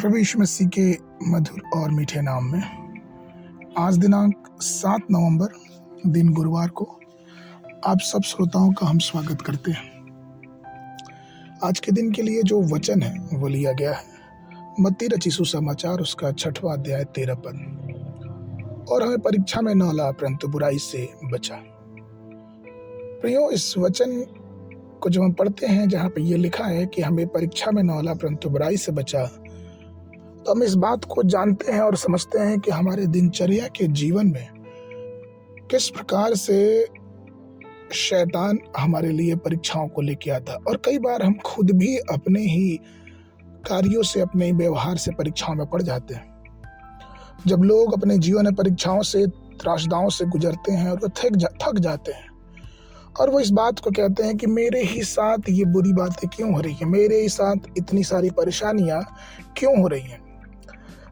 प्रभु यीशु मसीह के मधुर और मीठे नाम में आज दिनांक 7 नवंबर दिन गुरुवार को आप सब श्रोताओं का हम स्वागत करते हैं। आज के दिन के लिए जो वचन है वो लिया गया है मत्ती रचित सुसमाचार उसका 6वां अध्याय 13 पद। और हमें परीक्षा में न ला परंतु बुराई से बचा। प्रियो, इस वचन को जब हम पढ़ते हैं जहाँ पे ये लिखा है कि हमें परीक्षा में न ला परंतु बुराई से बचा, तो हम इस बात को जानते हैं और समझते हैं कि हमारे दिनचर्या के जीवन में किस प्रकार से शैतान हमारे लिए परीक्षाओं को लेके आता। और कई बार हम खुद भी अपने ही कार्यों से, अपने ही व्यवहार से परीक्षाओं में पड़ जाते हैं। जब लोग अपने जीवन में परीक्षाओं से, त्रासदाओं से गुजरते हैं और वो थक जाते हैं और वो इस बात को कहते हैं कि मेरे ही साथ ये बुरी बातें क्यों हो रही है, मेरे ही साथ इतनी सारी परेशानियां क्यों हो रही हैं।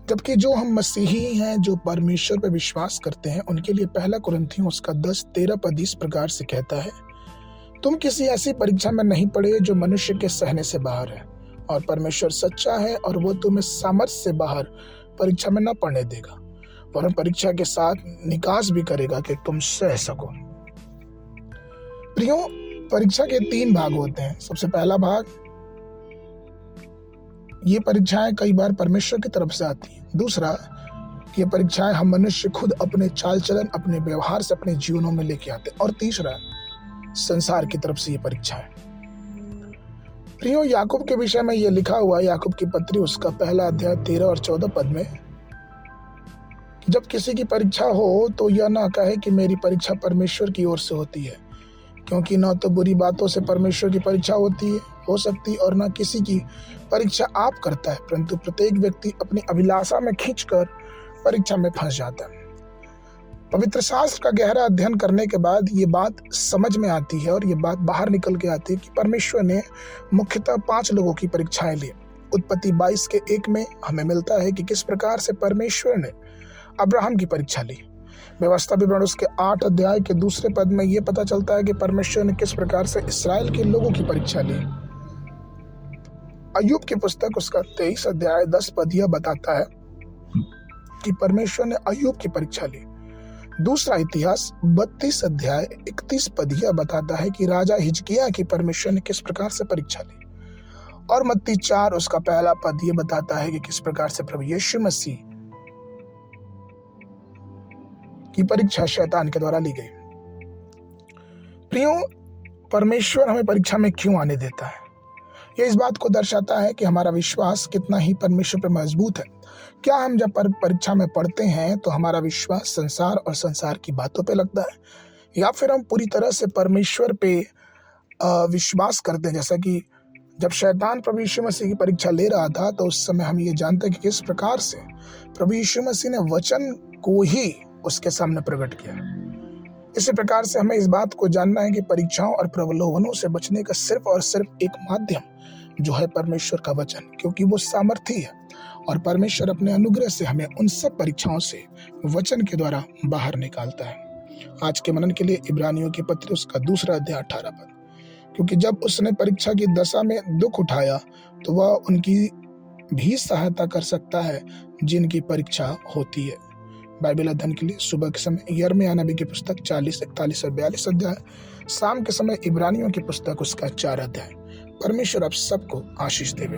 जबकि जो हम मसीही हैं, जो परमेश्वर पर विश्वास करते हैं, उनके लिए 1 कुरिन्थियों उसका 10-13 पद इस प्रकार से कहता है, तुम किसी ऐसी परीक्षा में नहीं पड़े जो मनुष्य के सहने से बाहर है, और परमेश्वर सच्चा है और वो तुम्हें सामर्थ्य से बाहर परीक्षा में न पड़ने देगा, वरन परीक्षा के साथ निकास भी करेगा कि तुम सह सको। प्रियो, परीक्षा के 3 भाग होते हैं। सबसे पहला भाग, ये परीक्षाएं कई बार परमेश्वर की तरफ से आती हैं। दूसरा, ये परीक्षाएं हम मनुष्य खुद अपने चाल चलन, अपने व्यवहार से अपने जीवनों में लेके आते हैं। और तीसरा, संसार की तरफ से ये परीक्षाएं। प्रियो, याकूब के विषय में ये लिखा हुआ है, याकूब की पत्री उसका 1 अध्याय 13 और 14 पद में, जब किसी की परीक्षा हो तो यह ना कहे कि मेरी परीक्षा परमेश्वर की ओर से होती है, क्योंकि न तो बुरी बातों से परमेश्वर की परीक्षा हो सकती और न किसी की परीक्षा आप करता है, परंतु प्रत्येक व्यक्ति अपनी अभिलाषा में खींचकर परीक्षा में फंस जाता है। पवित्र शास्त्र का गहरा अध्ययन करने के बाद ये बात समझ में आती है और ये बात बाहर निकल के आती है कि परमेश्वर ने मुख्यतः 5 लोगों की परीक्षाएं ली। उत्पत्ति 22 के 1 में हमें मिलता है कि किस प्रकार से परमेश्वर ने अब्राहम की परीक्षा ली। व्यवस्था विवरण उसके 8 अध्याय के 2 पद में यह पता चलता है कि परमेश्वर ने किस प्रकार से इसराइल के लोगों की परीक्षा ली। अय्यूब की पुस्तक उसका 23 अध्याय 10 पद यह बताता है कि परमेश्वर ने अय्यूब की परीक्षा ली। दूसरा इतिहास 32 अध्याय 31 पद यह बताता है कि राजा हिजकिय्याह की परमेश्वर ने किस प्रकार से परीक्षा ली। और मत्ती 4 उसका 1 पद यह बताता है कि किस प्रकार से प्रभु यीशु मसीह की परीक्षा शैतान के द्वारा ली गई। प्रियो, परमेश्वर हमें परीक्षा में क्यों आने देता है? यह इस बात को दर्शाता है कि हमारा विश्वास कितना ही परमेश्वर पर मजबूत है। क्या हम जब परीक्षा में पढ़ते हैं तो हमारा विश्वास संसार और संसार की बातों पे लगता है, या फिर हम पूरी तरह से परमेश्वर पे विश्वास करते हैं? जैसा कि जब शैतान प्रभु यीशु मसीह की परीक्षा ले रहा था तो उस समय हम ये जानते हैं कि किस प्रकार से प्रभु यीशु मसीह ने वचन को ही उसके सामने प्रकट किया। इसी प्रकार से हमें इस बात को जानना है कि परीक्षाओं और प्रलोभनों से बचने का सिर्फ और सिर्फ एक माध्यम जो है परमेश्वर का वचन, क्योंकि वो सामर्थी है और परमेश्वर अपने अनुग्रह से हमें उन सब परीक्षाओं से वचन के द्वारा बाहर निकालता है। आज के मनन के लिए इब्रानियों की पत्री उसका 2 अध्याय 18 पद, क्योंकि जब उसने परीक्षा की दशा में दुख उठाया तो वह उनकी भी सहायता कर सकता है जिनकी परीक्षा होती है। बाइबल अध्ययन के लिए सुबह के समय यिर्मयाह नबी की पुस्तक 40, 41 और 42 अध्याय, शाम के समय इब्रानियों की पुस्तक उसका 4 अध्याय। परमेश्वर आप सबको आशीष देवे।